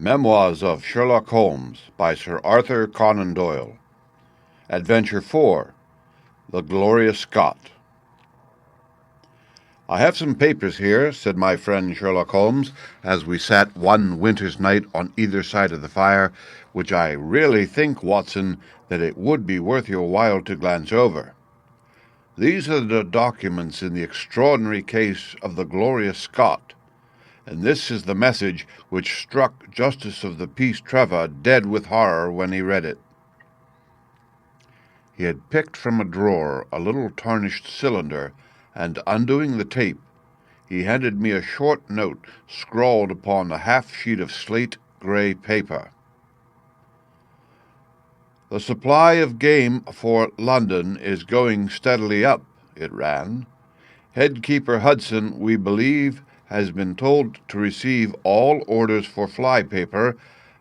Memoirs of Sherlock Holmes by Sir Arthur Conan Doyle. Adventure 4. The Gloria Scott. "I have some papers here," said my friend Sherlock Holmes, as we sat one winter's night on either side of the fire, "which I really think, Watson, that it would be worth your while to glance over. These are the documents in the extraordinary case of the Gloria Scott, and this is the message which struck Justice of the Peace Trevor dead with horror when he read it." He had picked from a drawer a little tarnished cylinder, and, undoing the tape, he handed me a short note scrawled upon a half-sheet of slate-gray paper. "The supply of game for London is going steadily up," it ran. "Headkeeper Hudson, we believe, has been told to receive all orders for fly paper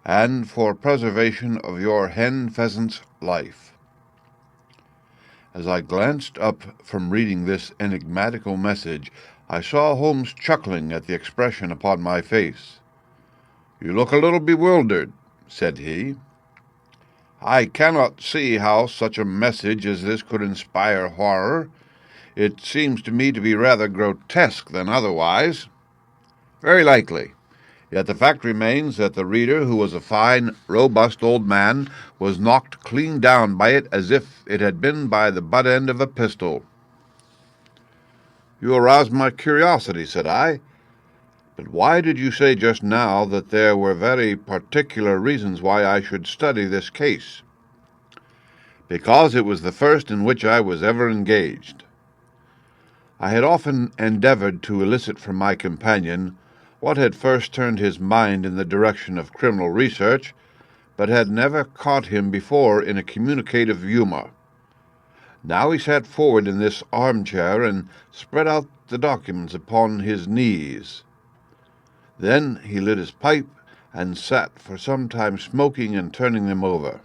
and for preservation of your hen pheasant's life." As I glanced up from reading this enigmatical message, I saw Holmes chuckling at the expression upon my face. "You look a little bewildered," said he. "I cannot see how such a message as this could inspire horror. It seems to me to be rather grotesque than otherwise." "Very likely. Yet the fact remains that the reader, who was a fine, robust old man, was knocked clean down by it as if it had been by the butt end of a pistol." "You arouse my curiosity," said I. "But why did you say just now that there were very particular reasons why I should study this case?" "Because it was the first in which I was ever engaged." I had often endeavored to elicit from my companion what had first turned his mind in the direction of criminal research, but had never caught him before in a communicative humor. Now he sat forward in this armchair and spread out the documents upon his knees. Then he lit his pipe and sat for some time smoking and turning them over.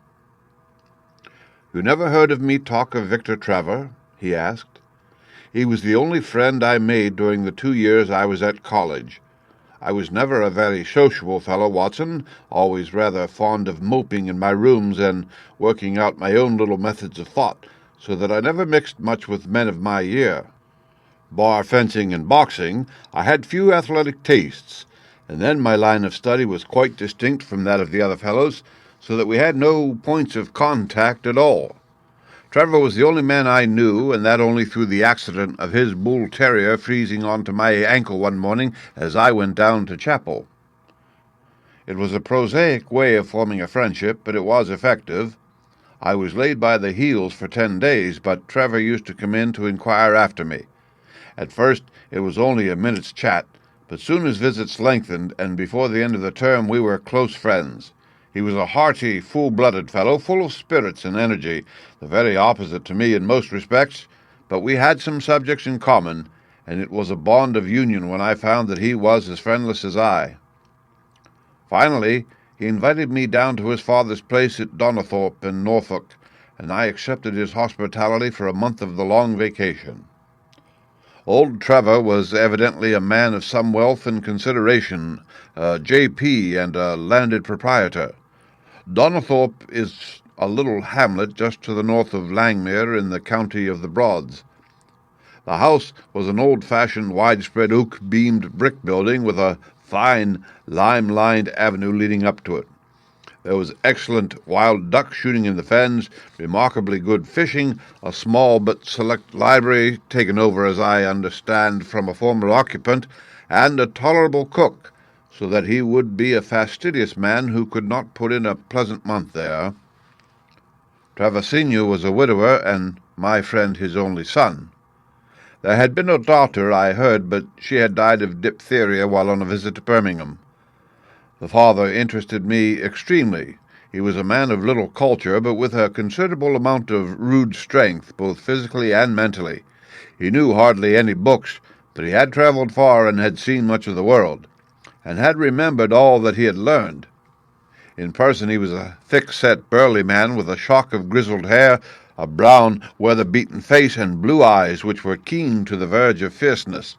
"You never heard of me talk of Victor Trevor?" he asked. "He was the only friend I made during the 2 years I was at college. I was never a very sociable fellow, Watson, always rather fond of moping in my rooms and working out my own little methods of thought, so that I never mixed much with men of my year. Bar fencing and boxing, I had few athletic tastes, and then my line of study was quite distinct from that of the other fellows, so that we had no points of contact at all. Trevor was the only man I knew, and that only through the accident of his bull-terrier freezing onto my ankle one morning as I went down to chapel. It was a prosaic way of forming a friendship, but it was effective. I was laid by the heels for 10 days, but Trevor used to come in to inquire after me. At first it was only a minute's chat, but soon his visits lengthened, and before the end of the term we were close friends. He was a hearty, full-blooded fellow, full of spirits and energy, the very opposite to me in most respects, but we had some subjects in common, and it was a bond of union when I found that he was as friendless as I. Finally, he invited me down to his father's place at Donnithorpe in Norfolk, and I accepted his hospitality for a month of the long vacation. Old Trevor was evidently a man of some wealth and consideration, a J.P. and a landed proprietor. Donnithorpe is a little hamlet just to the north of Langmere in the county of the Broads. The house was an old-fashioned, widespread oak-beamed brick building with a fine, lime-lined avenue leading up to it. There was excellent wild duck shooting in the fens, remarkably good fishing, a small but select library, taken over, as I understand, from a former occupant, and a tolerable cook, so that he would be a fastidious man who could not put in a pleasant month there. Trevor Senior was a widower, and my friend his only son. There had been a daughter, I heard, but she had died of diphtheria while on a visit to Birmingham. The father interested me extremely. He was a man of little culture, but with a considerable amount of rude strength, both physically and mentally. He knew hardly any books, but he had travelled far and had seen much of the world, and had remembered all that he had learned. In person he was a thick-set, burly man with a shock of grizzled hair, a brown, weather-beaten face, and blue eyes which were keen to the verge of fierceness.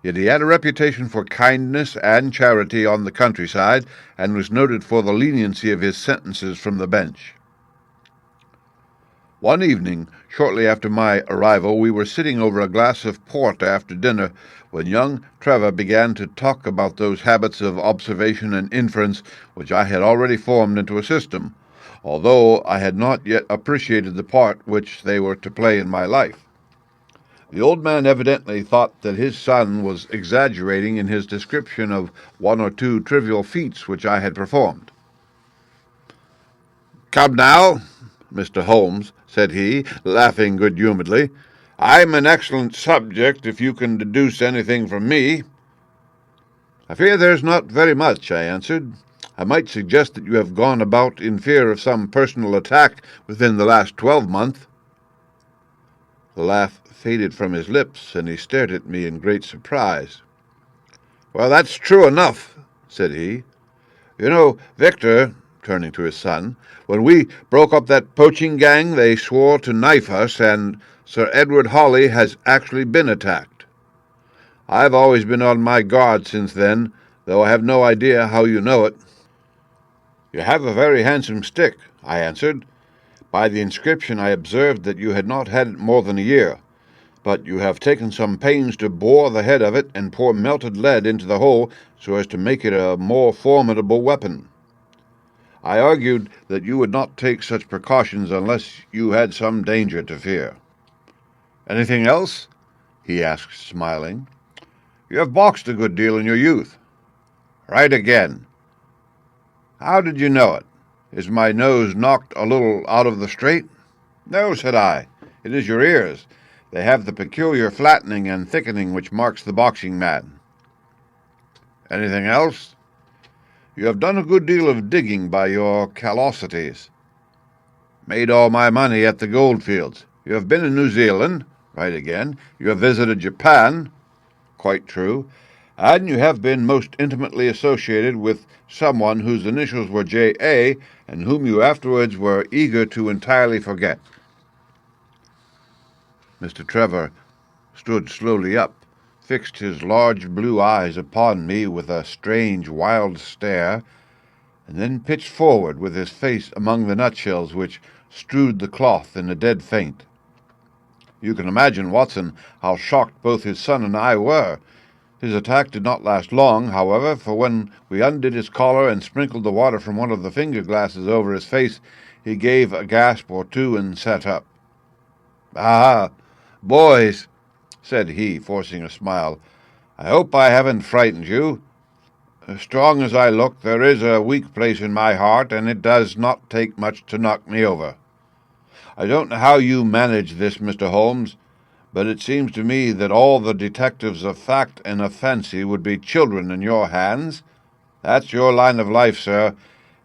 Yet he had a reputation for kindness and charity on the countryside, and was noted for the leniency of his sentences from the bench. One evening, shortly after my arrival, we were sitting over a glass of port after dinner when young Trevor began to talk about those habits of observation and inference which I had already formed into a system, although I had not yet appreciated the part which they were to play in my life. The old man evidently thought that his son was exaggerating in his description of one or two trivial feats which I had performed. "Come now, Mr. Holmes," said he, laughing good-humouredly. "I'm an excellent subject if you can deduce anything from me." "I fear there's not very much," I answered. "I might suggest that you have gone about in fear of some personal attack within the last 12-month. The laugh faded from his lips, and he stared at me in great surprise. "Well, that's true enough," said he. "You know, Victor," turning to his son, "when we broke up that poaching gang, they swore to knife us, and Sir Edward Hawley has actually been attacked. I've always been on my guard since then, though I have no idea how you know it." "You have a very handsome stick," I answered. "By the inscription I observed that you had not had it more than a year, but you have taken some pains to bore the head of it and pour melted lead into the hole so as to make it a more formidable weapon. I argued that you would not take such precautions unless you had some danger to fear." "Anything else?" he asked, smiling. "You have boxed a good deal in your youth." "Right again." "How did you know it? Is my nose knocked a little out of the straight?" "No," said I. "It is your ears. They have the peculiar flattening and thickening which marks the boxing man." "Anything else?" "You have done a good deal of digging by your callosities." "Made all my money at the goldfields." "You have been in New Zealand." "Right again." "You have visited Japan." "Quite true." "And you have been most intimately associated with someone whose initials were J.A. and whom you afterwards were eager to entirely forget." Mr. Trevor stood slowly up, fixed his large blue eyes upon me with a strange, wild stare, and then pitched forward with his face among the nutshells which strewed the cloth in a dead faint. You can imagine, Watson, how shocked both his son and I were. His attack did not last long, however, for when we undid his collar and sprinkled the water from one of the finger-glasses over his face, he gave a gasp or two and sat up. "Ah, boys," said he, forcing a smile, "I hope I haven't frightened you. Strong as I look, there is a weak place in my heart, and it does not take much to knock me over. I don't know how you manage this, Mr. Holmes, but it seems to me that all the detectives of fact and of fancy would be children in your hands. That's your line of life, sir,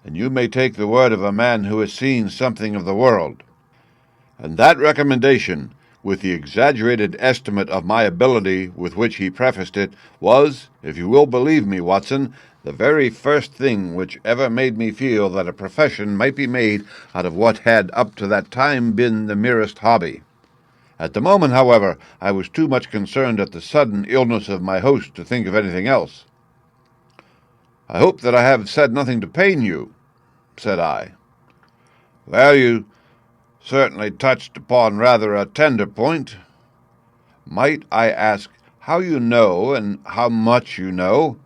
and you may take the word of a man who has seen something of the world." And that recommendation, with the exaggerated estimate of my ability with which he prefaced it, was, if you will believe me, Watson, the very first thing which ever made me feel that a profession might be made out of what had up to that time been the merest hobby. At the moment, however, I was too much concerned at the sudden illness of my host to think of anything else. "I hope that I have said nothing to pain you," said I. "Well, you certainly touched upon rather a tender point. Might I ask how you know and how much you know?"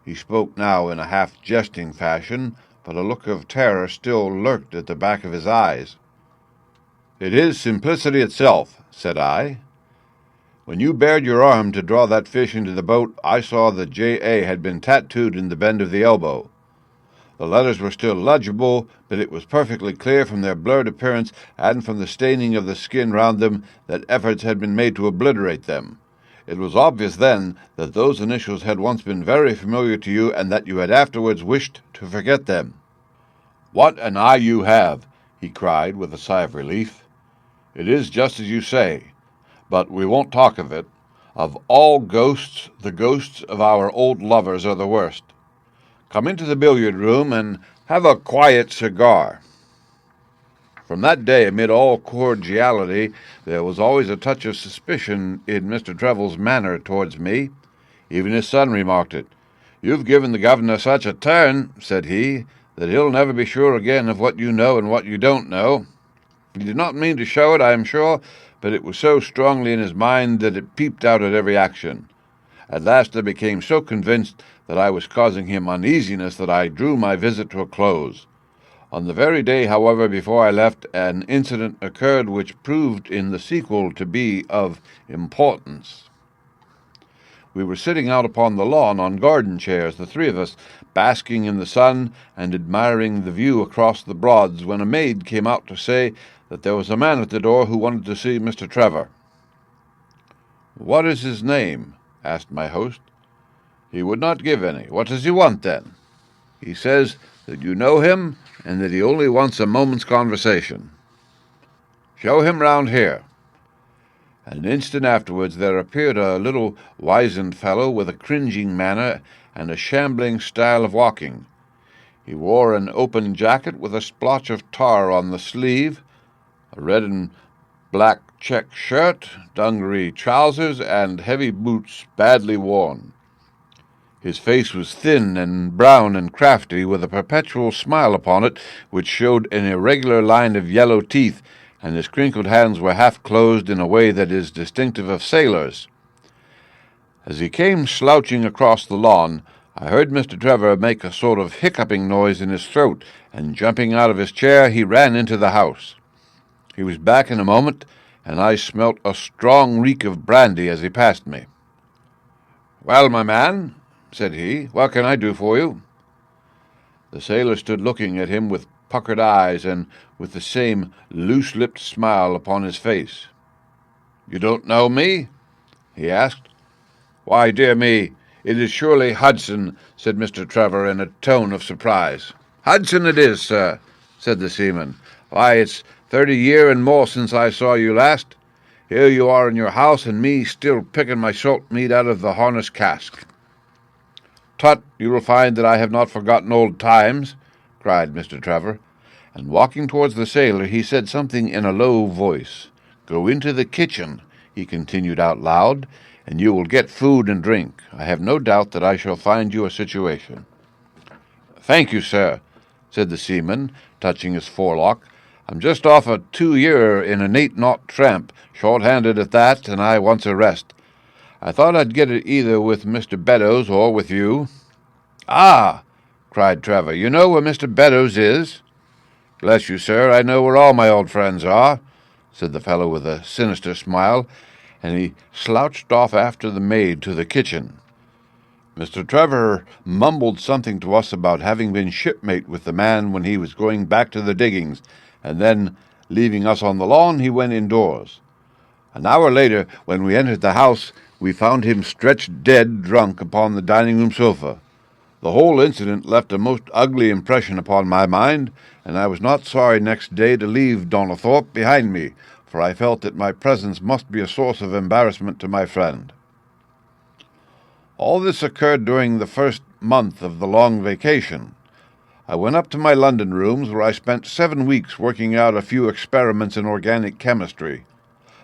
He spoke now in a half-jesting fashion, but a look of terror still lurked at the back of his eyes. "It is simplicity itself," said I. "When you bared your arm to draw that fish into the boat, I saw that J.A. had been tattooed in the bend of the elbow. The letters were still legible, but it was perfectly clear from their blurred appearance and from the staining of the skin round them that efforts had been made to obliterate them. It was obvious then that those initials had once been very familiar to you and that you had afterwards wished to forget them." "What an eye you have!" he cried with a sigh of relief. "It is just as you say, but we won't talk of it. Of all ghosts, the ghosts of our old lovers are the worst. Come into the billiard-room and have a quiet cigar." From that day, amid all cordiality, there was always a touch of suspicion in Mr. Trevel's manner towards me. Even his son remarked it. "You've given the governor such a turn," said he, "that he'll never be sure again of what you know and what you don't know." He did not mean to show it, I am sure, but it was so strongly in his mind that it peeped out at every action. At last I became so convinced that I was causing him uneasiness that I drew my visit to a close. On the very day, however, before I left, an incident occurred which proved in the sequel to be of importance. We were sitting out upon the lawn on garden chairs, the three of us, basking in the sun and admiring the view across the Broads, when a maid came out to say that there was a man at the door who wanted to see Mr. Trevor. "What is his name?" asked my host. "He would not give any. What does he want, then?" "He says that you know him and that he only wants a moment's conversation." "Show him round here." An instant afterwards there appeared a little wizened fellow with a cringing manner and a shambling style of walking. He wore an open jacket with a splotch of tar on the sleeve, a red and black check shirt, dungaree trousers, and heavy boots badly worn. His face was thin and brown and crafty, with a perpetual smile upon it, which showed an irregular line of yellow teeth, and his crinkled hands were half closed in a way that is distinctive of sailors. As he came slouching across the lawn, I heard Mr. Trevor make a sort of hiccuping noise in his throat, and jumping out of his chair, he ran into the house. He was back in a moment, and I smelt a strong reek of brandy as he passed me. "Well, my man," said he, "what can I do for you?" The sailor stood looking at him with puckered eyes and with the same loose-lipped smile upon his face. "You don't know me?" he asked. "Why, dear me, it is surely Hudson," said Mr. Trevor in a tone of surprise. "Hudson it is, sir," said the seaman. "Why, it's 30 year and more since I saw you last. Here you are in your house, and me still picking my salt meat out of the harness cask." "Tut, you will find that I have not forgotten old times," cried Mr. Trevor, and walking towards the sailor he said something in a low voice. "Go into the kitchen," he continued out loud, "and you will get food and drink. I have no doubt that I shall find you a situation." "Thank you, sir," said the seaman, touching his forelock. "I'm just off a 2-year in an 8-knot tramp, short-handed at that, and I wants a rest. I thought I'd get it either with Mr. Beddoes or with you." "Ah!" cried Trevor. "You know where Mr. Beddoes is?" "Bless you, sir, I know where all my old friends are," said the fellow with a sinister smile, and he slouched off after the maid to the kitchen. Mr. Trevor mumbled something to us about having been shipmate with the man when he was going back to the diggings, and then, leaving us on the lawn, he went indoors. An hour later, when we entered the house, we found him stretched dead drunk upon the dining-room sofa. The whole incident left a most ugly impression upon my mind, and I was not sorry next day to leave Donnithorpe behind me, for I felt that my presence must be a source of embarrassment to my friend. All this occurred during the first month of the long vacation. I went up to my London rooms, where I spent 7 weeks working out a few experiments in organic chemistry.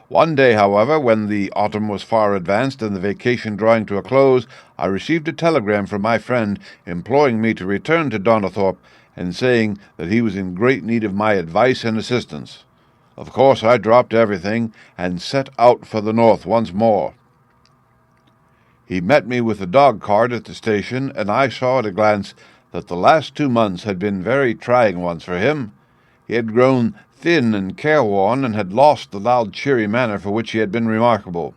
One day, however, when the autumn was far advanced and the vacation drawing to a close, I received a telegram from my friend imploring me to return to Donnithorpe and saying that he was in great need of my advice and assistance. Of course, I dropped everything and set out for the north once more. He met me with a dog-cart at the station, and I saw at a glance that the last 2 months had been very trying ones for him. He had grown thin and careworn, and had lost the loud, cheery manner for which he had been remarkable.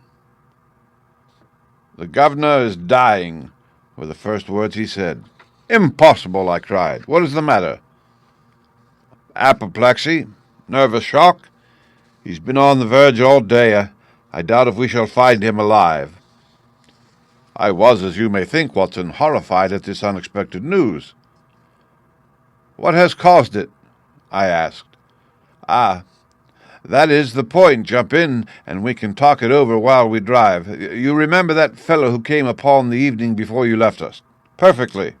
"The governor is dying," were the first words he said. "Impossible!" I cried. "What is the matter?" "Apoplexy, nervous shock. He's been on the verge all day. I doubt if we shall find him alive." I was, as you may think, Watson, horrified at this unexpected news. "What has caused it?" I asked. "Ah, that is the point. Jump in, and we can talk it over while we drive. You remember that fellow who came upon the evening before you left us?" "Perfectly."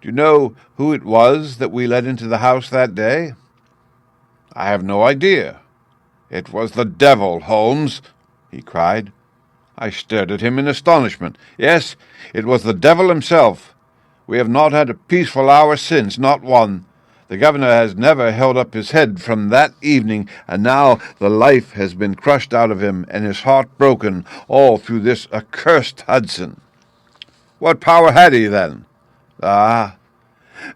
"Do you know who it was that we let into the house that day?" "I have no idea." "It was the devil, Holmes," he cried. I stared at him in astonishment. Yes, it was the devil himself. We have not had a peaceful hour since, not one. The governor has never held up his head from that evening, and now the life has been crushed out of him, and his heart broken, all through this accursed Hudson. What power had he, then? Ah,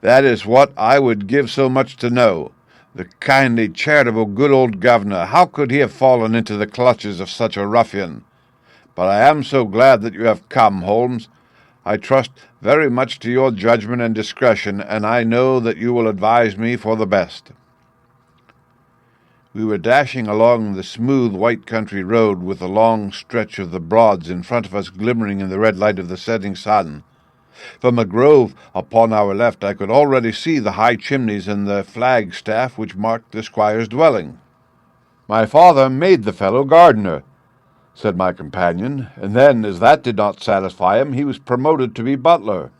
that is what I would give so much to know. The kindly, charitable, good old governor, how could he have fallen into the clutches of such a ruffian? But I am so glad that you have come, Holmes. I trust very much to your judgment and discretion, and I know that you will advise me for the best. We were dashing along the smooth white country road with a long stretch of the Broads in front of us glimmering in the red light of the setting sun. From a grove upon our left I could already see the high chimneys and the flagstaff which marked the squire's dwelling. "My father made the fellow gardener," said my companion, and then, as that did not satisfy him, he was promoted to be butler.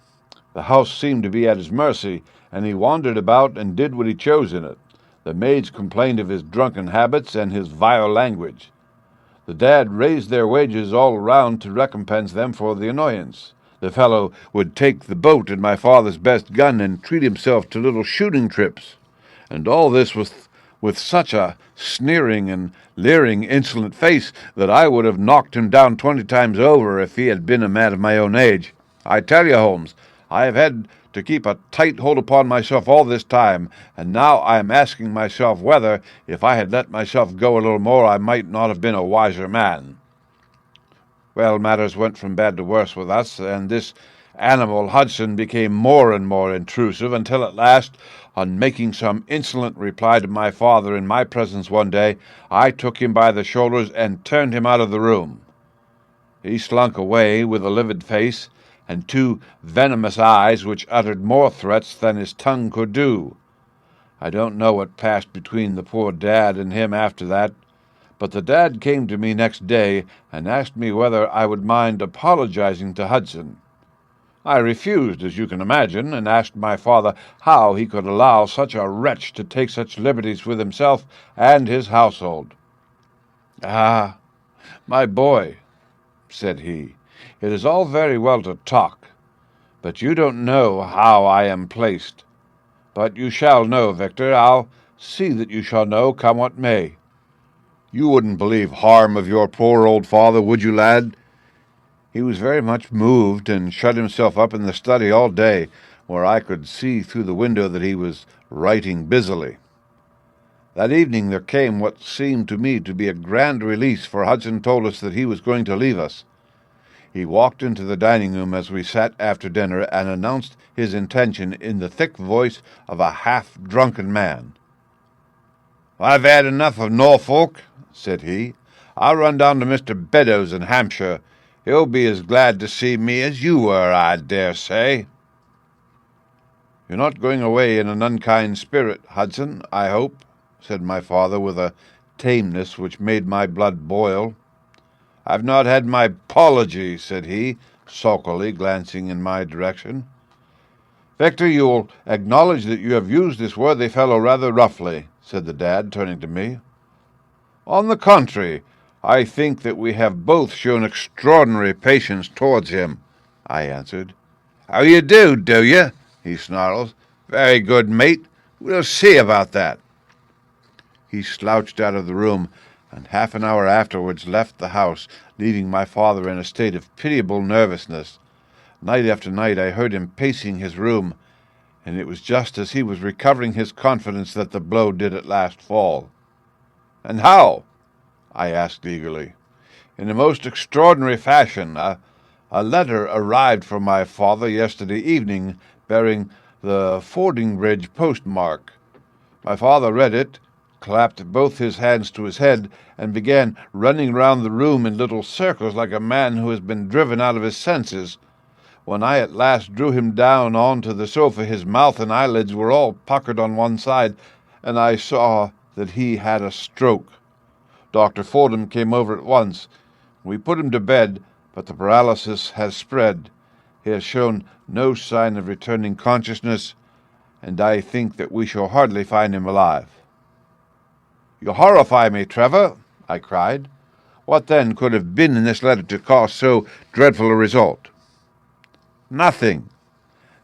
The house seemed to be at his mercy, and he wandered about and did what he chose in it. The maids complained of his drunken habits and his vile language. The dad raised their wages all round to recompense them for the annoyance. The fellow would take the boat and my father's best gun and treat himself to little shooting trips. And all this with such a sneering and leering, insolent face that I would have knocked him down 20 times over if he had been a man of my own age. I tell you, Holmes, I have had to keep a tight hold upon myself all this time, and now I am asking myself whether, if I had let myself go a little more, I might not have been a wiser man. Well, matters went from bad to worse with us, and this animal Hudson became more and more intrusive, until at last, on making some insolent reply to my father in my presence one day, I took him by the shoulders and turned him out of the room. He slunk away with a livid face and two venomous eyes which uttered more threats than his tongue could do. I don't know what passed between the poor dad and him after that, but the dad came to me next day and asked me whether I would mind apologizing to Hudson. I refused, as you can imagine, and asked my father how he could allow such a wretch to take such liberties with himself and his household. "Ah, my boy," said he, "it is all very well to talk, but you don't know how I am placed. But you shall know, Victor. I'll see that you shall know, come what may. You wouldn't believe harm of your poor old father, would you, lad?" He was very much moved, and shut himself up in the study all day, where I could see through the window that he was writing busily. That evening there came what seemed to me to be a grand release, for Hudson told us that he was going to leave us. He walked into the dining-room as we sat after dinner, and announced his intention in the thick voice of a half-drunken man. "I've had enough of Norfolk," said he. "I'll run down to Mr. Beddoes in Hampshire. He'll be as glad to see me as you were, I dare say." "You're not going away in an unkind spirit, Hudson, I hope," said my father with a tameness which made my blood boil. "I've not had my apology," said he, sulkily, glancing in my direction. "Victor, you'll acknowledge that you have used this worthy fellow rather roughly," said the dad, turning to me. "On the contrary, I think that we have both shown extraordinary patience towards him," I answered. "Oh, you do you?" he snarls. "Very good, mate. We'll see about that." He slouched out of the room, and half an hour afterwards left the house, leaving my father in a state of pitiable nervousness. Night after night I heard him pacing his room, and it was just as he was recovering his confidence that the blow did at last fall. "And how?" I asked eagerly. "In a most extraordinary fashion. A letter arrived from my father yesterday evening, bearing the Fordingbridge postmark. My father read it, clapped both his hands to his head, and began running round the room in little circles like a man who has been driven out of his senses. When I at last drew him down on to the sofa, his mouth and eyelids were all puckered on one side, and I saw that he had a stroke. Dr. Fordham came over at once. We put him to bed, but the paralysis has spread. He has shown no sign of returning consciousness, and I think that we shall hardly find him alive." "You horrify me, Trevor," I cried. What then could have been in this letter to cause so dreadful a result? Nothing.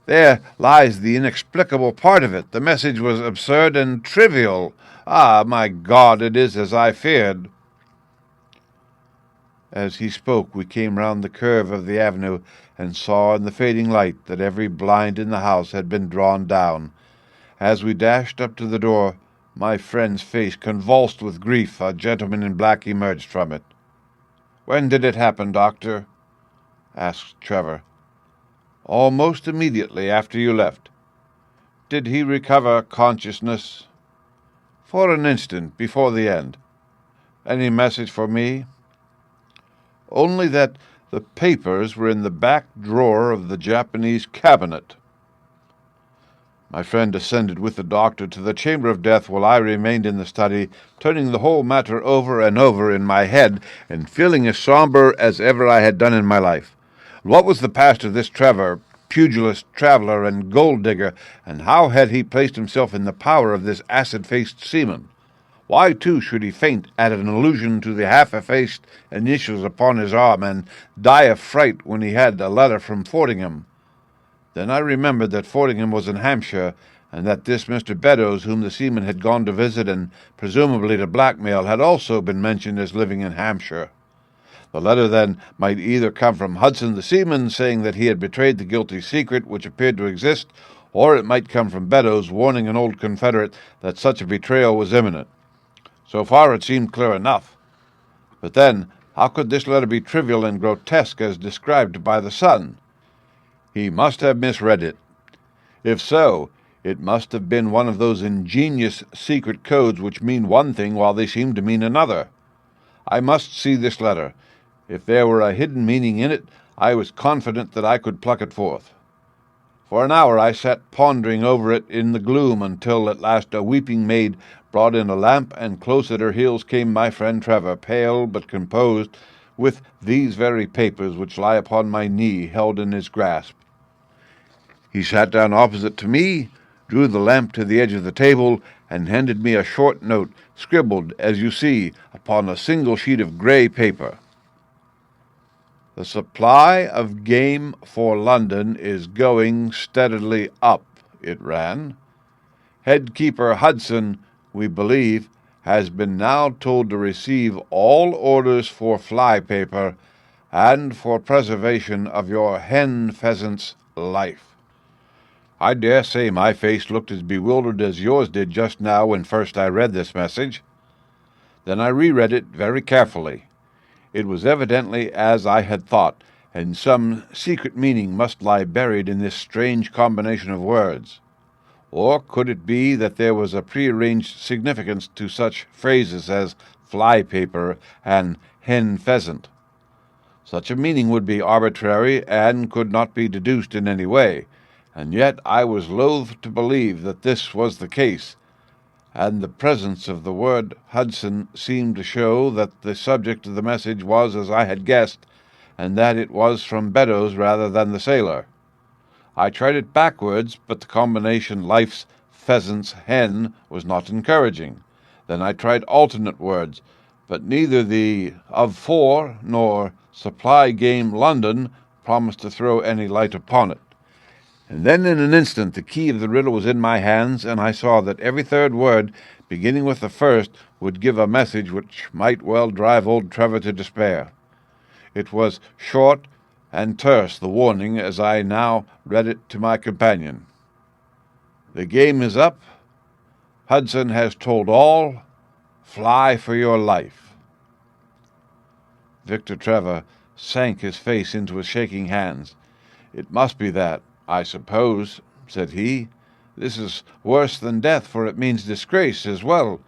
There lies the inexplicable part of it. The message was absurd and trivial. Ah, my God, it is as I feared. As he spoke, we came round the curve of the avenue and saw in the fading light that every blind in the house had been drawn down. As we dashed up to the door, my friend's face convulsed with grief, a gentleman in black emerged from it. "When did it happen, Doctor?" asked Trevor. "Almost immediately after you left." "Did he recover consciousness?" "For an instant, before the end." "Any message for me?" "Only that the papers were in the back drawer of the Japanese cabinet." My friend ascended with the doctor to the chamber of death, while I remained in the study, turning the whole matter over and over in my head, and feeling as sombre as ever I had done in my life. What was the past of this Trevor, pugilist, traveller, and gold-digger, and how had he placed himself in the power of this acid-faced seaman? Why, too, should he faint at an allusion to the half-effaced initials upon his arm, and die of fright when he had a letter from Fordingham? Then I remembered that Fordingham was in Hampshire, and that this Mr. Beddoes, whom the seaman had gone to visit and presumably to blackmail, had also been mentioned as living in Hampshire. The letter, then, might either come from Hudson the seaman, saying that he had betrayed the guilty secret which appeared to exist, or it might come from Beddoes, warning an old confederate that such a betrayal was imminent. So far it seemed clear enough. But then, how could this letter be trivial and grotesque as described by the Sun? He must have misread it. If so, it must have been one of those ingenious secret codes which mean one thing while they seem to mean another. I must see this letter. If there were a hidden meaning in it, I was confident that I could pluck it forth. For an hour I sat pondering over it in the gloom, until at last a weeping maid brought in a lamp, and close at her heels came my friend Trevor, pale but composed, with these very papers which lie upon my knee held in his grasp. He sat down opposite to me, drew the lamp to the edge of the table, and handed me a short note, scribbled, as you see, upon a single sheet of grey paper. "The supply of game for London is going steadily up," it ran. "Headkeeper Hudson, we believe, has been now told to receive all orders for fly paper and for preservation of your hen pheasant's life." I dare say my face looked as bewildered as yours did just now when first I read this message. Then I reread it very carefully. It was evidently as I had thought, and some secret meaning must lie buried in this strange combination of words. Or could it be that there was a prearranged significance to such phrases as fly paper and hen pheasant? Such a meaning would be arbitrary and could not be deduced in any way, and yet I was loath to believe that this was the case, and the presence of the word Hudson seemed to show that the subject of the message was as I had guessed, and that it was from Beddoes rather than the sailor. I tried it backwards, but the combination life's pheasant's hen was not encouraging. Then I tried alternate words, but neither the of for nor supply game London promised to throw any light upon it. And then in an instant the key of the riddle was in my hands, and I saw that every third word, beginning with the first, would give a message which might well drive old Trevor to despair. It was short and terse, the warning, as I now read it to my companion. "The game is up. Hudson has told all. Fly for your life." Victor Trevor sank his face into his shaking hands. "It must be that, I suppose," said he. "This is worse than death, for it means disgrace as well.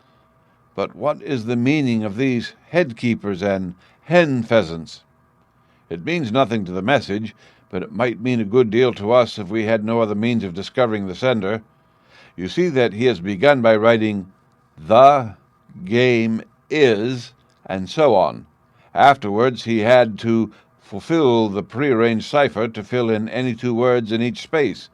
But what is the meaning of these headkeepers and hen pheasants? It means nothing to the message, but it might mean a good deal to us if we had no other means of discovering the sender. You see that he has begun by writing, 'The game is,' and so on. Afterwards he had to fulfill the prearranged cipher to fill in any two words in each space.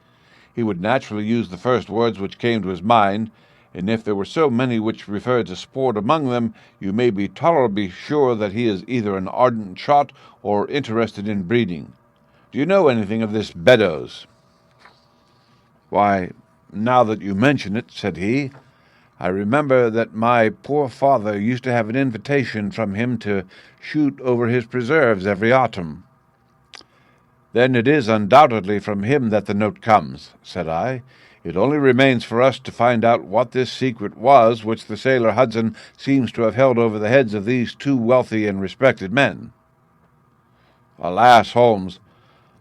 He would naturally use the first words which came to his mind, and if there were so many which refer to sport among them, you may be tolerably sure that he is either an ardent shot or interested in breeding. Do you know anything of this Beddoes?" "Why, now that you mention it," said he, "I remember that my poor father used to have an invitation from him to shoot over his preserves every autumn." "Then it is undoubtedly from him that the note comes," said I. "It only remains for us to find out what this secret was which the sailor Hudson seems to have held over the heads of these two wealthy and respected men." "Alas, Holmes,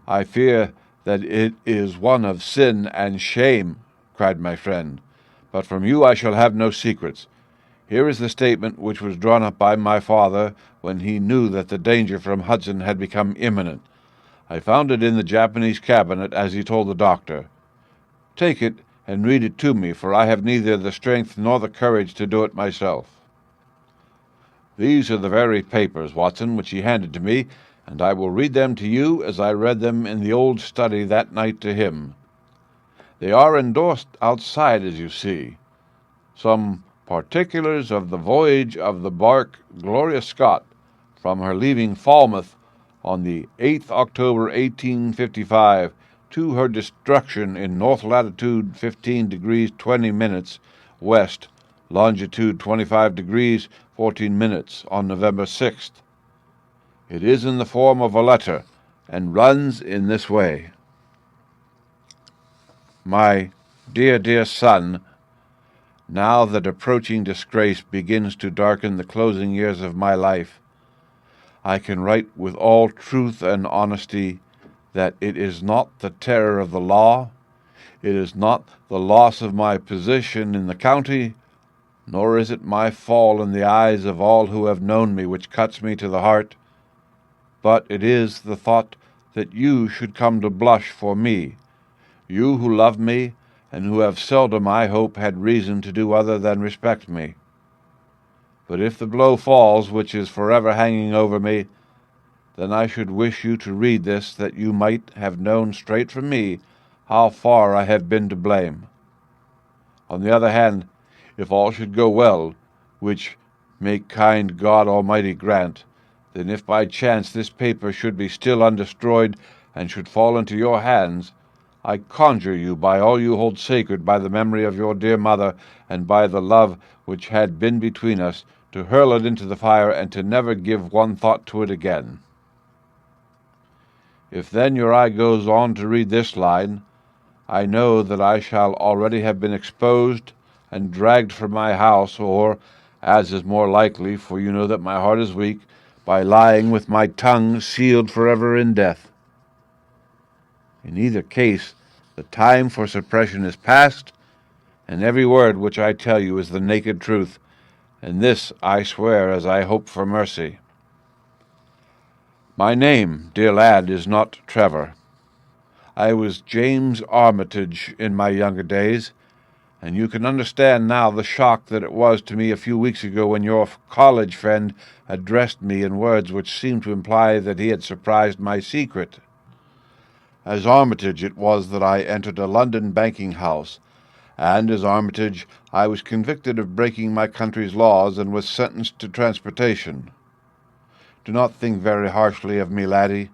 I fear that it is one of sin and shame," cried my friend. "But from you I shall have no secrets. Here is the statement which was drawn up by my father when he knew that the danger from Hudson had become imminent. I found it in the Japanese cabinet, as he told the doctor. Take it and read it to me, for I have neither the strength nor the courage to do it myself." "These are the very papers, Watson, which he handed to me, and I will read them to you as I read them in the old study that night to him. They are endorsed outside, as you see. Some particulars of the voyage of the bark Gloria from her leaving Falmouth on the 8th October 1855 to her destruction in north latitude 15 degrees 20 minutes west, longitude 25 degrees 14 minutes on November 6th. It is in the form of a letter, and runs in this way: "My dear son, now that approaching disgrace begins to darken the closing years of my life, I can write with all truth and honesty that it is not the terror of the law, it is not the loss of my position in the county, nor is it my fall in the eyes of all who have known me which cuts me to the heart, but it is the thought that you should come to blush for me, you who love me, and who have seldom, I hope, had reason to do other than respect me. But if the blow falls which is forever hanging over me, then I should wish you to read this, that you might have known straight from me how far I have been to blame. On the other hand, if all should go well, which may kind God Almighty grant, then if by chance this paper should be still undestroyed and should fall into your hands, I conjure you by all you hold sacred by the memory of your dear mother and by the love which had been between us, to hurl it into the fire and to never give one thought to it again." If then your eye goes on to read this line, I know that I shall already have been exposed and dragged from my house, or, as is more likely, for you know that my heart is weak, by lying with my tongue sealed forever in death. In either case, the time for suppression is past, and every word which I tell you is the naked truth, and this I swear as I hope for mercy. My name, dear lad, is not Trevor. I was James Armitage in my younger days, and you can understand now the shock that it was to me a few weeks ago when your college friend addressed me in words which seemed to imply that he had surprised my secret. As Armitage it was that I entered a London banking house, and as Armitage I was convicted of breaking my country's laws and was sentenced to transportation. Do not think very harshly of me, laddie.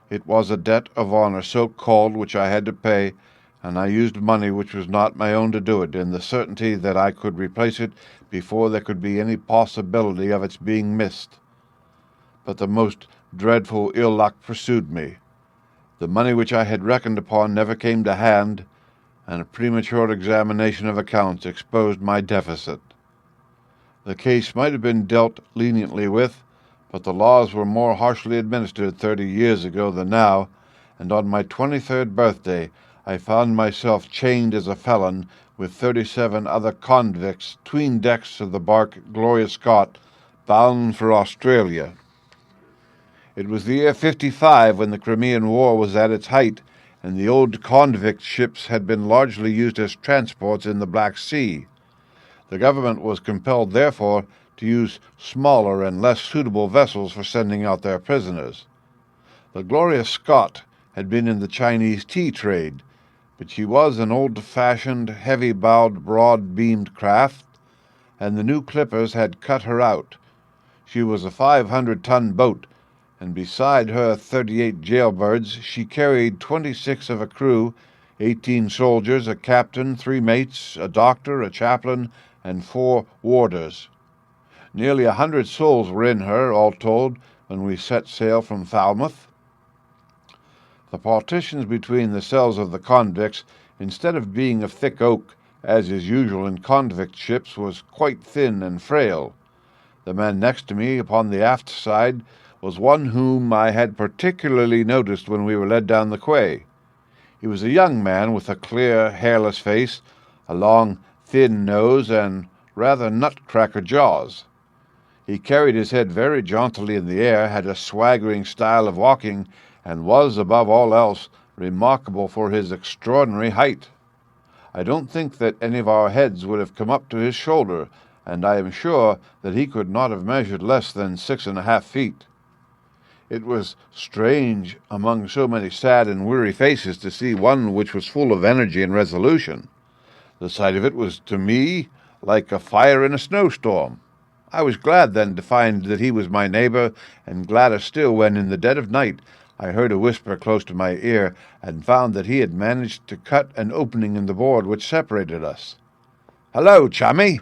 It was a debt of honour so called which I had to pay, and I used money which was not my own to do it, in the certainty that I could replace it before there could be any possibility of its being missed. But the most dreadful ill luck pursued me. The money which I had reckoned upon never came to hand, and a premature examination of accounts exposed my deficit. The case might have been dealt leniently with, but the laws were more harshly administered 30 years ago than now, and on my 23rd birthday I found myself chained as a felon with 37 other convicts 'tween decks of the bark Gloria, bound for Australia. It was the year 55 when the Crimean War was at its height, and the old convict ships had been largely used as transports in the Black Sea. The government was compelled, therefore, to use smaller and less suitable vessels for sending out their prisoners. The Gloria had been in the Chinese tea trade, But she was an old-fashioned, heavy-bowed, broad-beamed craft, and the new clippers had cut her out. She was a 500-ton boat, and beside her 38 jailbirds she carried 26 of a crew, 18 soldiers, a captain, 3 mates, a doctor, a chaplain, and 4 warders. Nearly 100 souls were in her, all told, when we set sail from Falmouth. The partitions between the cells of the convicts, instead of being of thick oak, as is usual in convict ships, was quite thin and frail. The man next to me upon the aft side was one whom I had particularly noticed when we were led down the quay. He was a young man with a clear, hairless face, a long, thin nose, and rather nutcracker jaws. He carried his head very jauntily in the air, had a swaggering style of walking, and was, above all else, remarkable for his extraordinary height. I don't think that any of our heads would have come up to his shoulder, and I am sure that he could not have measured less than 6½ feet. It was strange, among so many sad and weary faces, to see one which was full of energy and resolution. The sight of it was to me like a fire in a snowstorm. I was glad then to find that he was my neighbor, and gladder still when, in the dead of night, I heard a whisper close to my ear, and found that he had managed to cut an opening in the board which separated us. "Hello, chummy,"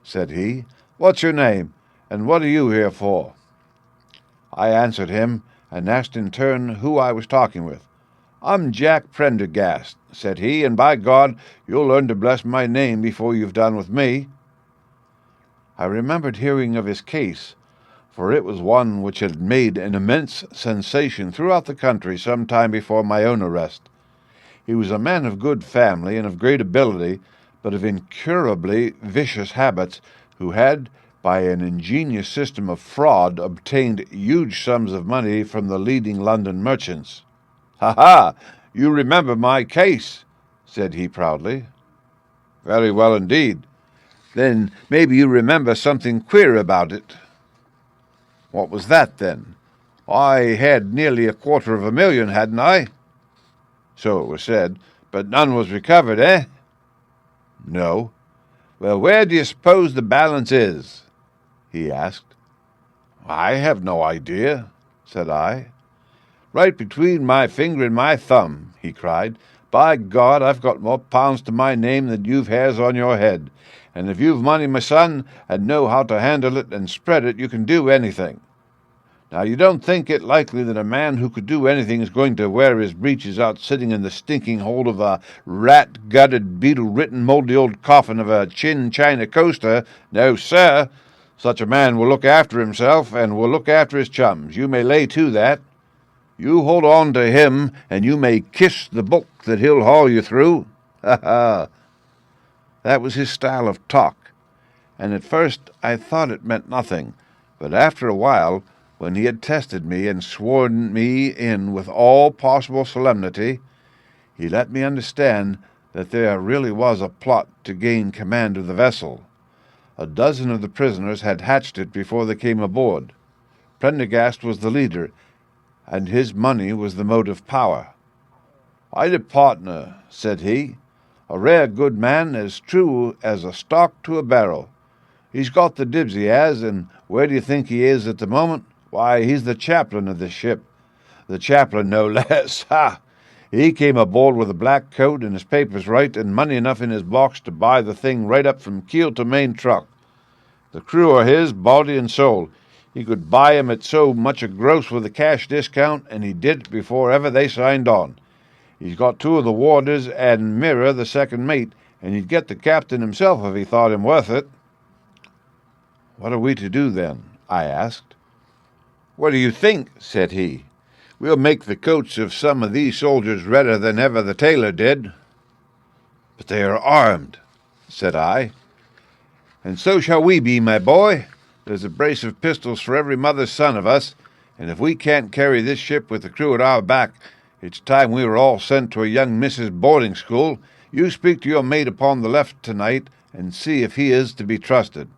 said he. "What's your name, and what are you here for?" I answered him, and asked in turn who I was talking with. "I'm Jack Prendergast," said he, "and by God, you'll learn to bless my name before you've done with me." I remembered hearing of his case, for it was one which had made an immense sensation throughout the country some time before my own arrest. He was a man of good family and of great ability, but of incurably vicious habits, who had, by an ingenious system of fraud, obtained huge sums of money from the leading London merchants. "Ha! You remember my case," said he proudly. "Very well indeed." "Then maybe you remember something queer about it." "What was that, then?" "I had nearly $250,000, hadn't I?" "So it was said. But none was recovered, eh?" "No." "Well, where do you suppose the balance is?" he asked. "I have no idea," said I. "Right between my finger and my thumb," he cried. "By God, I've got more pounds to my name than you've hairs on your head. And if you've money, my son, and know how to handle it and spread it, you can do anything. Now, you don't think it likely that a man who could do anything is going to wear his breeches out sitting in the stinking hold of a rat-gutted, beetle-ridden, mouldy old coffin of a China coaster? No, sir. Such a man will look after himself, and will look after his chums. You may lay to that. You hold on to him, and you may kiss the book that he'll haul you through. Ha ha!" That was his style of talk, and at first I thought it meant nothing, but after a while, when he had tested me and sworn me in with all possible solemnity, he let me understand that there really was a plot to gain command of the vessel. A dozen of the prisoners had hatched it before they came aboard. Prendergast was the leader, and his money was the motive power. "I'd a partner," said he, "a rare good man, as true as a stock to a barrel. He's got the dibs, he has, and where do you think he is at the moment? Why, he's the chaplain of this ship. The chaplain, no less. Ha! He came aboard with a black coat and his papers right, and money enough in his box to buy the thing right up from keel to main truck. The crew are his, body and soul. He could buy 'em at so much a gross with a cash discount, and he did it before ever they signed on. He's got 2 of the warders and Mirror, the second mate, and he'd get the captain himself if he thought him worth it." "What are we to do, then?" I asked. "What do you think?" said he. "We'll make the coats of some of these soldiers redder than ever the tailor did." "But they are armed," said I. "And so shall we be, my boy. There's a brace of pistols for every mother's son of us, and if we can't carry this ship with the crew at our back, it's time we were all sent to a young missus' boarding school. You speak to your mate upon the left tonight, and see if he is to be trusted."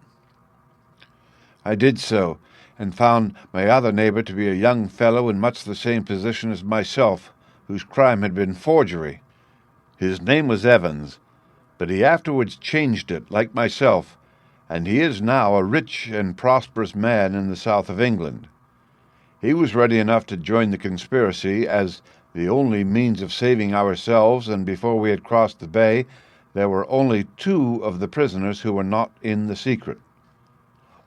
I did so, and found my other neighbor to be a young fellow in much the same position as myself, whose crime had been forgery. His name was Evans, but he afterwards changed it, like myself, and he is now a rich and prosperous man in the south of England. He was ready enough to join the conspiracy as the only means of saving ourselves, and before we had crossed the bay, there were only 2 of the prisoners who were not in the secret.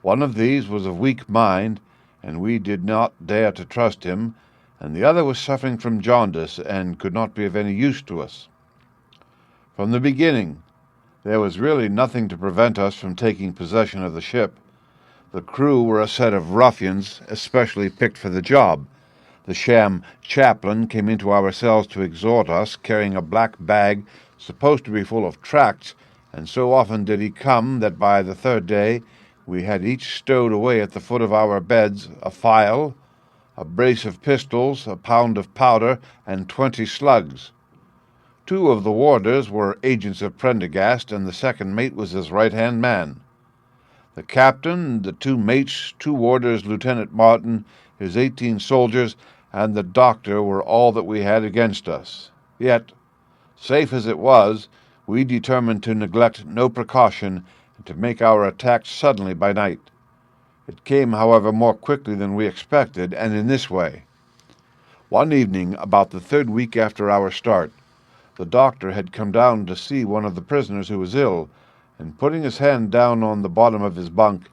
One of these was of weak mind, and we did not dare to trust him, and the other was suffering from jaundice and could not be of any use to us. From the beginning, there was really nothing to prevent us from taking possession of the ship. The crew were a set of ruffians, especially picked for the job. The sham chaplain came into our cells to exhort us, carrying a black bag supposed to be full of tracts, and so often did he come that by the 3rd day we had each stowed away at the foot of our beds a file, a brace of pistols, a pound of powder, and 20 slugs. 2 of the warders were agents of Prendergast, and the second mate was his right-hand man. The captain, the 2 mates, 2 warders, Lieutenant Martin, his 18 soldiers, and the doctor were all that we had against us. Yet, safe as it was, we determined to neglect no precaution and to make our attack suddenly by night. It came, however, more quickly than we expected, and in this way. One evening, about the 3rd week after our start, the doctor had come down to see one of the prisoners who was ill, and putting his hand down on the bottom of his bunk,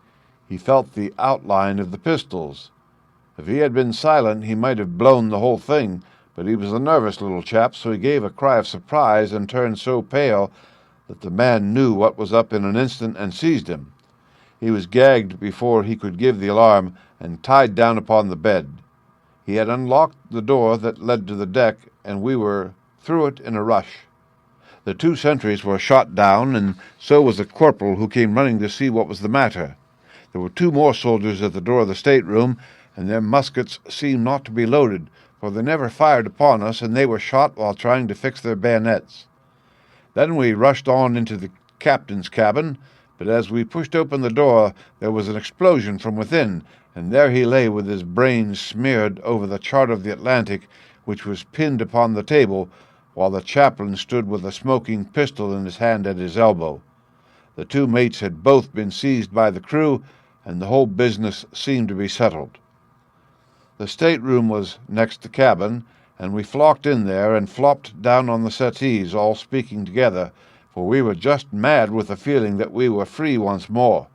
he felt the outline of the pistols. If he had been silent, he might have blown the whole thing, but he was a nervous little chap, so he gave a cry of surprise and turned so pale that the man knew what was up in an instant and seized him. He was gagged before he could give the alarm and tied down upon the bed. He had unlocked the door that led to the deck, and we were through it in a rush. The 2 sentries were shot down, and so was a corporal who came running to see what was the matter. There were 2 more soldiers at the door of the stateroom, and their muskets seemed not to be loaded, for they never fired upon us, and they were shot while trying to fix their bayonets. Then we rushed on into the captain's cabin, but as we pushed open the door, there was an explosion from within, and there he lay with his brains smeared over the chart of the Atlantic, which was pinned upon the table, while the chaplain stood with a smoking pistol in his hand at his elbow. The 2 mates had both been seized by the crew, and the whole business seemed to be settled. The stateroom was next the cabin, and we flocked in there and flopped down on the settees, all speaking together, for we were just mad with the feeling that we were free once more.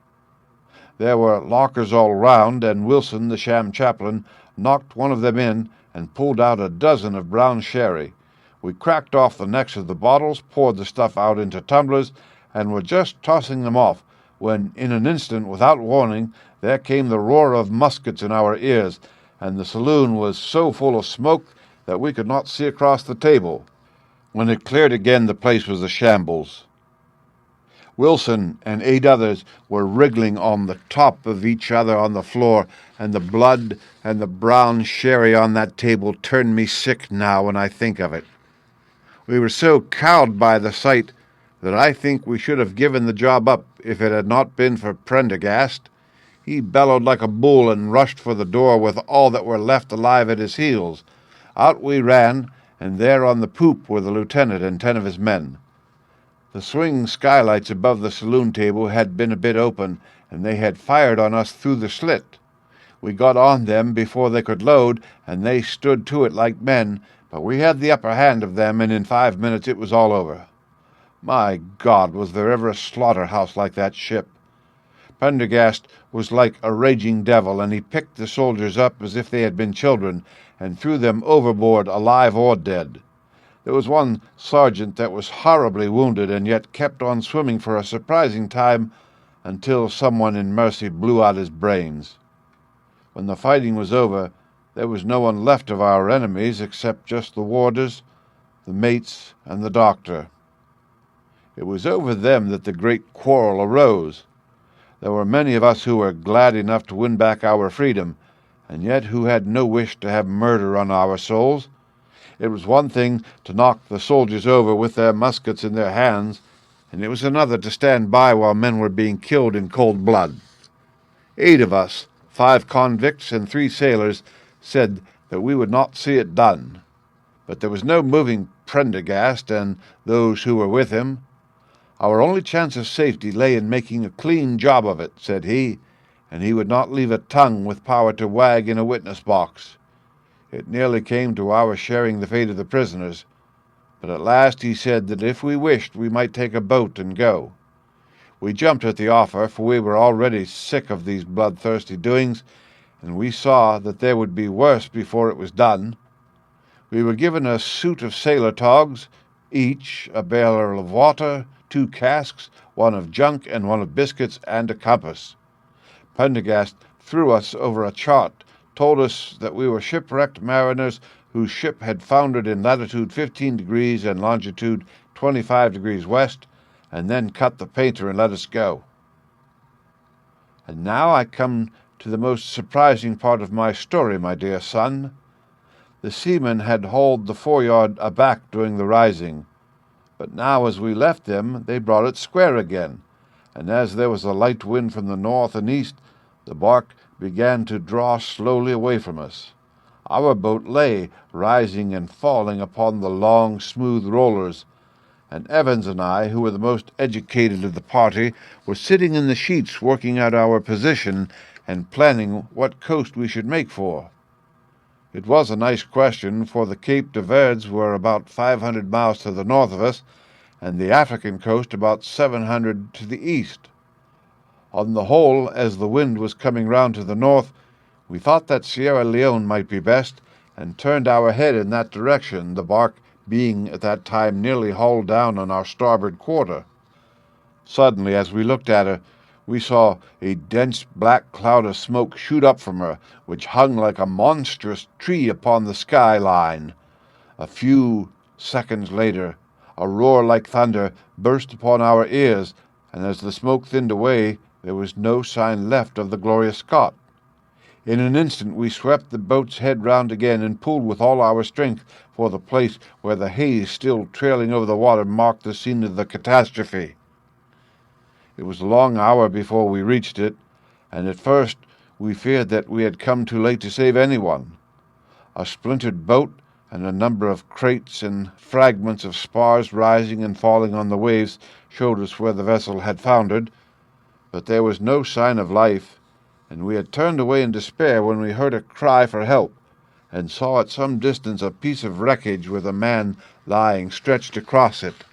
There were lockers all round, and Wilson, the sham chaplain, knocked one of them in and pulled out a dozen of brown sherry. We cracked off the necks of the bottles, poured the stuff out into tumblers, and were just tossing them off, when in an instant, without warning, there came the roar of muskets in our ears, and the saloon was so full of smoke that we could not see across the table. When it cleared again, the place was a shambles. Wilson and 8 others were wriggling on the top of each other on the floor, and the blood and the brown sherry on that table turned me sick now when I think of it. We were so cowed by the sight that I think we should have given the job up if it had not been for Prendergast. He bellowed like a bull and rushed for the door with all that were left alive at his heels. Out we ran, and there on the poop were the lieutenant and 10 of his men. The swing skylights above the saloon table had been a bit open, and they had fired on us through the slit. We got on them before they could load, and they stood to it like men, but we had the upper hand of them, and in 5 minutes it was all over. My God, was there ever a slaughterhouse like that ship? Prendergast was like a raging devil, and he picked the soldiers up as if they had been children, and threw them overboard, alive or dead. There was one sergeant that was horribly wounded, and yet kept on swimming for a surprising time, until someone in mercy blew out his brains. When the fighting was over, there was no one left of our enemies except just the warders, the mates, and the doctor. It was over them that the great quarrel arose. There were many of us who were glad enough to win back our freedom, and yet who had no wish to have murder on our souls. It was one thing to knock the soldiers over with their muskets in their hands, and it was another to stand by while men were being killed in cold blood. 8 of us, 5 convicts and 3 sailors, said that we would not see it done. But there was no moving Prendergast and those who were with him. "Our only chance of safety lay in making a clean job of it," said he, and he would not leave a tongue with power to wag in a witness-box. It nearly came to our sharing the fate of the prisoners, but at last he said that if we wished we might take a boat and go. We jumped at the offer, for we were already sick of these bloodthirsty doings, and we saw that there would be worse before it was done. We were given a suit of sailor togs, each a barrel of water, 2 casks, one of junk and one of biscuits, and a compass. Prendergast threw us over a chart, told us that we were shipwrecked mariners whose ship had foundered in latitude 15 degrees and longitude 25 degrees west, and then cut the painter and let us go. And now I come to the most surprising part of my story, my dear son. The seamen had hauled the foreyard aback during the rising, but now as we left them they brought it square again, and as there was a light wind from the north and east, the bark began to draw slowly away from us. Our boat lay, rising and falling upon the long, smooth rollers, and Evans and I, who were the most educated of the party, were sitting in the sheets working out our position and planning what coast we should make for. It was a nice question, for the Cape de Verds were about 500 miles to the north of us, and the African coast about 700 to the east. On the whole, as the wind was coming round to the north, we thought that Sierra Leone might be best, and turned our head in that direction, the bark being at that time nearly hull down on our starboard quarter. Suddenly, as we looked at her, we saw a dense black cloud of smoke shoot up from her, which hung like a monstrous tree upon the sky-line. A few seconds later, a roar like thunder burst upon our ears, and as the smoke thinned away, there was no sign left of the Gloria Scott. In an instant we swept the boat's head round again and pulled with all our strength for the place where the haze still trailing over the water marked the scene of the catastrophe. It was a long hour before we reached it, and at first we feared that we had come too late to save anyone. A splintered boat and a number of crates and fragments of spars rising and falling on the waves showed us where the vessel had foundered, but there was no sign of life, and we had turned away in despair when we heard a cry for help, and saw at some distance a piece of wreckage with a man lying stretched across it.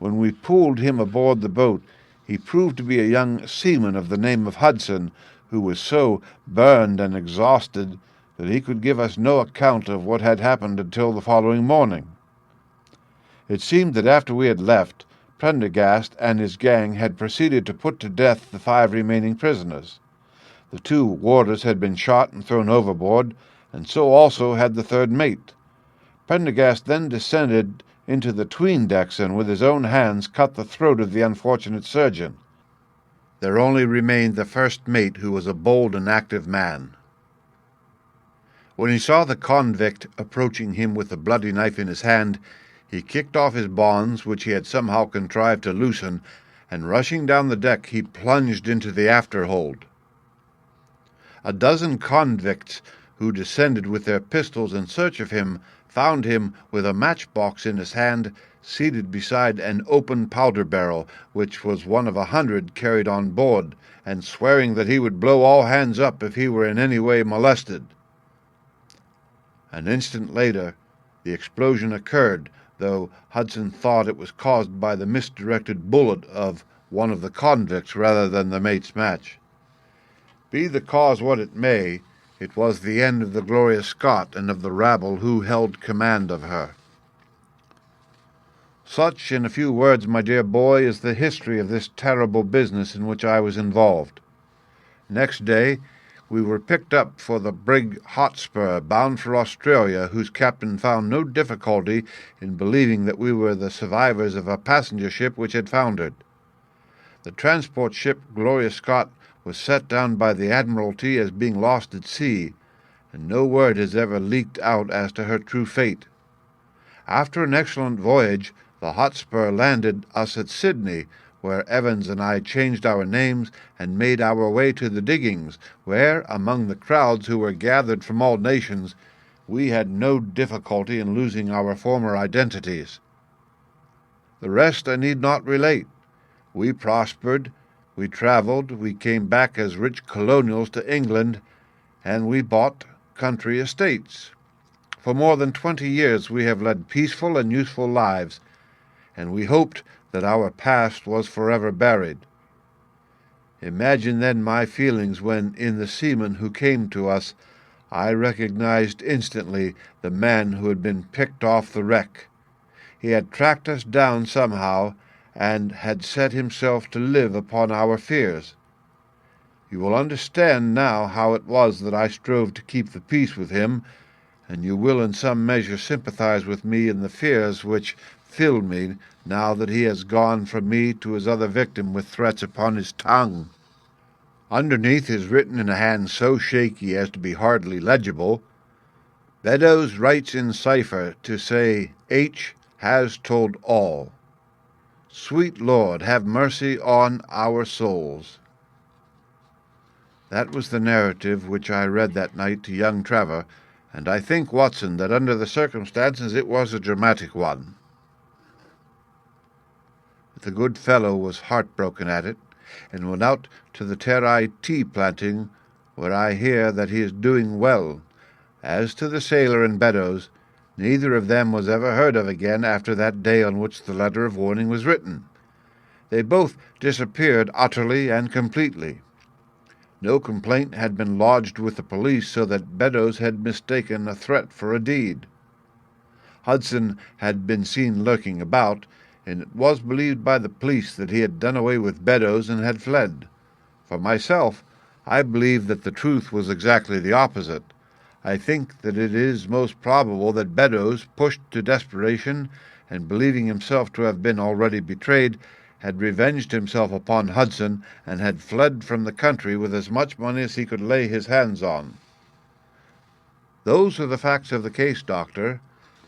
When we pulled him aboard the boat, he proved to be a young seaman of the name of Hudson, who was so burned and exhausted that he could give us no account of what had happened until the following morning. It seemed that after we had left, Prendergast and his gang had proceeded to put to death the 5 remaining prisoners. The 2 warders had been shot and thrown overboard, and so also had the 3rd mate. Prendergast then descended into the 'tween decks and with his own hands cut the throat of the unfortunate surgeon. There only remained the 1st mate, who was a bold and active man. When he saw the convict approaching him with a bloody knife in his hand, he kicked off his bonds, which he had somehow contrived to loosen, and rushing down the deck he plunged into the after-hold. A dozen convicts, who descended with their pistols in search of him, found him with a matchbox in his hand, seated beside an open powder barrel, which was one of 100 carried on board, and swearing that he would blow all hands up if he were in any way molested. An instant later the explosion occurred, though Hudson thought it was caused by the misdirected bullet of one of the convicts rather than the mate's match. Be the cause what it may, it was the end of the Gloria Scott and of the rabble who held command of her. Such, in a few words, my dear boy, is the history of this terrible business in which I was involved. Next day we were picked up for the brig Hotspur, bound for Australia, whose captain found no difficulty in believing that we were the survivors of a passenger ship which had foundered. The transport ship Gloria Scott was set down by the Admiralty as being lost at sea, and no word has ever leaked out as to her true fate. After an excellent voyage, the Hotspur landed us at Sydney, where Evans and I changed our names and made our way to the diggings, where, among the crowds who were gathered from all nations, we had no difficulty in losing our former identities. The rest I need not relate. We prospered, we travelled, we came back as rich colonials to England, and we bought country estates. For more than 20 years we have led peaceful and useful lives, and we hoped that our past was forever buried. Imagine then my feelings when, in the seaman who came to us, I recognized instantly the man who had been picked off the wreck. He had tracked us down somehow, and had set himself to live upon our fears. You will understand now how it was that I strove to keep the peace with him, and you will in some measure sympathize with me in the fears which filled me now that he has gone from me to his other victim with threats upon his tongue. Underneath is written in a hand so shaky as to be hardly legible, Beddoes writes in cipher to say H has told all. Sweet Lord, have mercy on our souls. That was the narrative which I read that night to young Trevor, and I think, Watson, that under the circumstances it was a dramatic one. The good fellow was heartbroken at it, and went out to the Terai tea planting, where I hear that he is doing well. As to the sailor and Beddoes, neither of them was ever heard of again after that day on which the letter of warning was written. They both disappeared utterly and completely. No complaint had been lodged with the police, so that Beddoes had mistaken a threat for a deed. Hudson had been seen lurking about, and it was believed by the police that he had done away with Beddoes and had fled. For myself, I believe that the truth was exactly the opposite. I think that it is most probable that Beddoes, pushed to desperation, and believing himself to have been already betrayed, had revenged himself upon Hudson, and had fled from the country with as much money as he could lay his hands on. Those are the facts of the case, Doctor,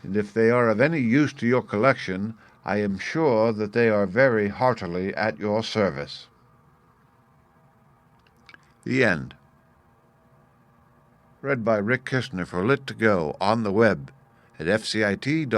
and if they are of any use to your collection, I am sure that they are very heartily at your service. The End. Read by Rick Kistner for Lit2Go on the web at fcit.usf.edu.